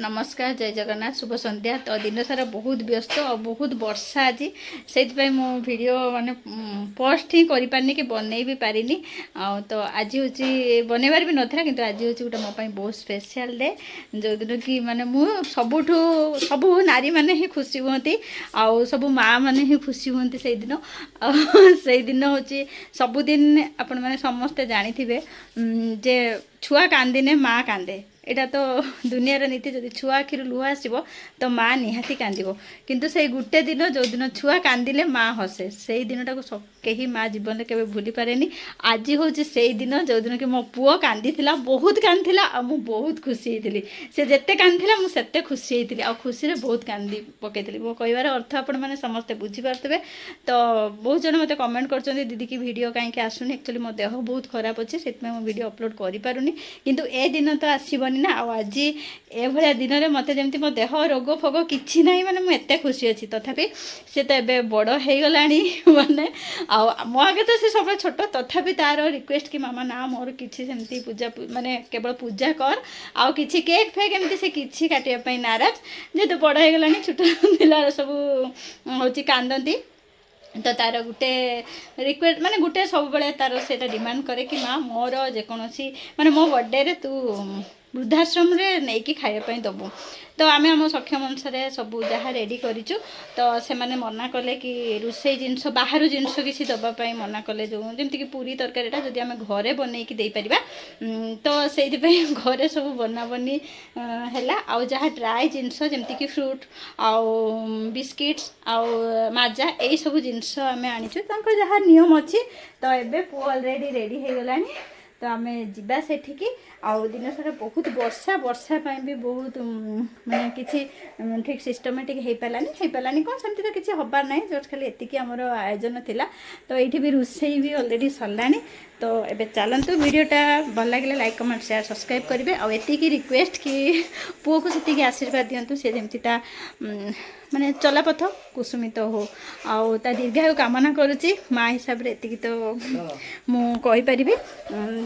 नमस्कार जय जगन्नाथ शुभ संध्या। तो दिन सारा बहुत व्यस्त और बहुत वर्षा आज से मो वीडियो माने पोस्ट ही करि पारनी कि बनै भी पारिनी। तो आज हूँ बनैबार भी नाला कि आज हूँ गोटे मो बहुत स्पेशल डे जो दिन कि माने मु सबू नारी माने ही खुशी हुंती आउ सबू माँ माने ही खुशी हुंती से दिन से दिन हूँ सबुदिन आपण मैंने समस्ते जानी जे छुआ कांदिने माँ कांदे एटा तो दुनियार नीति जदि छुआ आखिर लुह आसो तो माँ निहाती कांदिबो किंतु से गुटे दिन जो दिन छुआ कांदिले माँ हसे से दिनटा को कहीं माँ जीवन के भूली पारेनी। आज हूँ से दिन जो दिन कि मो पुओ कांदी बहुत कांदी आ मु बहुत खुशी होती से जिते कांदी मुझे खुशी होती आ खुशी बहुत कांदी पकई मो कहबार अर्थ आपण मैंने समस्ते बुझीपारे। तो बहुत जन मत कमेंट कर दीदी की वीडियो कहीं आसुनी एक्चुअली मो देह बहुत खराब अच्छे से मो वीडियो अपलोड कर पारुनी किंतु ए दिन तो आसबनी ना आज ए भाया दिन में मत जमी मो देह रोग फोग कि ना माने मुझे खुशी अच्छी तथापि सी तो ए बड़ हो गला माने मो आगे तो सी सब छोट तथापि तार रिक्वेस्ट कि मामा ना मोर किसी सेमती पूजा माने केवल पूजा कर आउ किसी केक फेक एमती से किसी काटापी नाराज जेहेतु बड़ हो गला छोट पिला सब हूँ कांदती। तो तार गोटे रिक्वेस्ट माने गोटे सब बड़े तार से डिमांड करे कि माँ मोर जेकोसी माने मो बर्थडे रे तू वृद्धाश्रम रे नहीं कि खायापी दबू। तो आम आम सक्षम अनुसार सब जहाँ रेडी करूँ तो से मैंने मना कले कि रोसे जिनस बाहर जिनस किसी दवापाई मना कले जो जमीक पूरी तरकारीटा जदि आम घरे बनई देपर तो से घरे सब बना बनी है आउ जहाँ ड्राए जिनस जमीक फ्रूट आउ बिस्किट्स आउ माजा यही सब जिनस आम आनीचु जहाँ नियम अच्छी। तो एबे पु अलरेडी रेडी हो गला तो आम जा सेठिकी आउ दिन सारा बहुत वर्षा भी बहुत माने किसी ठीक सिस्टमेटिक हो पारानी कौन सेमती तो किसी हबार ना जस्ट खाली एतिकी आमर आयोजन थिला। तो ये भी रोषे भी अलरेडी सरला। तो एबे चलतु वीडियोटा भल लगे लाइक कमेंट शेयर सब्सक्राइब करेंगे और एतिकी रिक्वेस्ट कि पुओ को से आशीर्वाद दिंतु सी जमीता माने चलापथ कुसुमित हो आउ ता दीर्घायु कामना करुच्ची माँ हिसाब से एतिकी तो मुझे।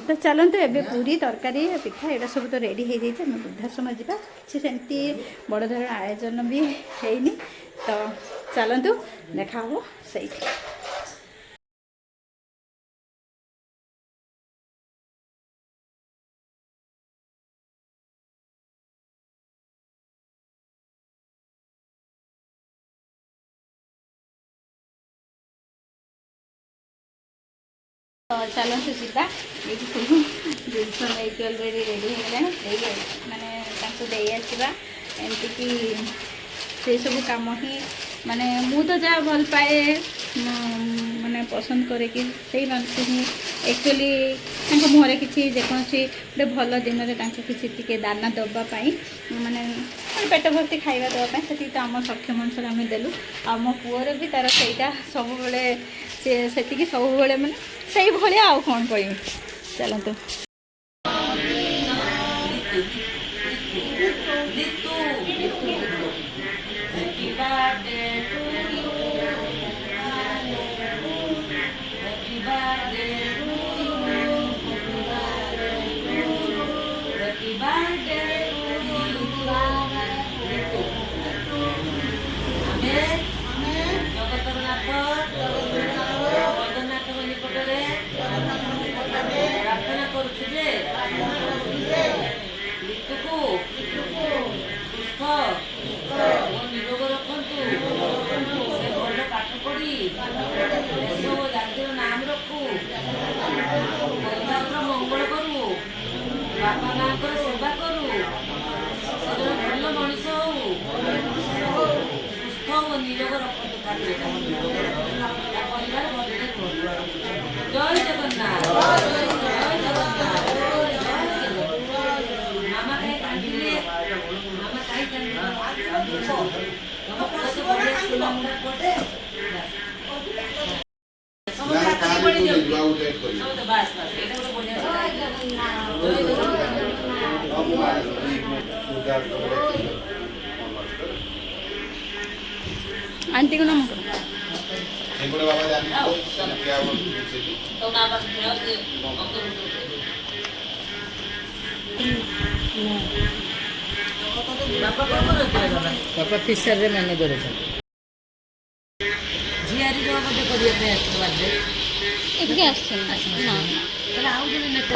तो चलतु एबे पूरी तरकारी पिठा यहाँ सब तो रेडी हो जाए वृद्धाश्रम जा सेमती बड़ धरण आयोजन भी है। तो चलतु देखा हो से तो चलतु जीवा ये सब जिनस नहीं अलरेडी रेडी हो माने दे आसवा एमती कि से सब कम ही माने मु तो जहाँ भल पाए माने पसंद करे कि से ही एक्चुअली मुहर किसी जेकोसी गोटे भल दिन में किसी दाना दवापाई माने पेट भर्ती खाଇବା देवाई से तो आम सक्षम अनुसार आम देलु आ मो पुअर भी तार सहीटा सब से सब माने से भाया आउ कौन कह चलतु। बापा माँ को सेवा करू भल मनीष हो सुस्थ हो निरोग रखते परिवार जय जगन्नाथ जय जगन्नाथ मामा कहीं कांदिले मामा कहीं आंटी को नाम ବାପା କଣ କରୁଥିଲେ ବାବା? ବାପା ଫିସରରେ ମ୍ୟାନେଜର ଅଛନ୍ତି। ଝିଆରୀ କଣ ବୋଧେ କରିବା ପାଇଁ ଆସିବ ବାର୍ଥଡେ? ଏଠିକି ଆସିଛନ୍ତି ନା ନା ତାହେଲେ ଆଉ ଜଣେ ନେତା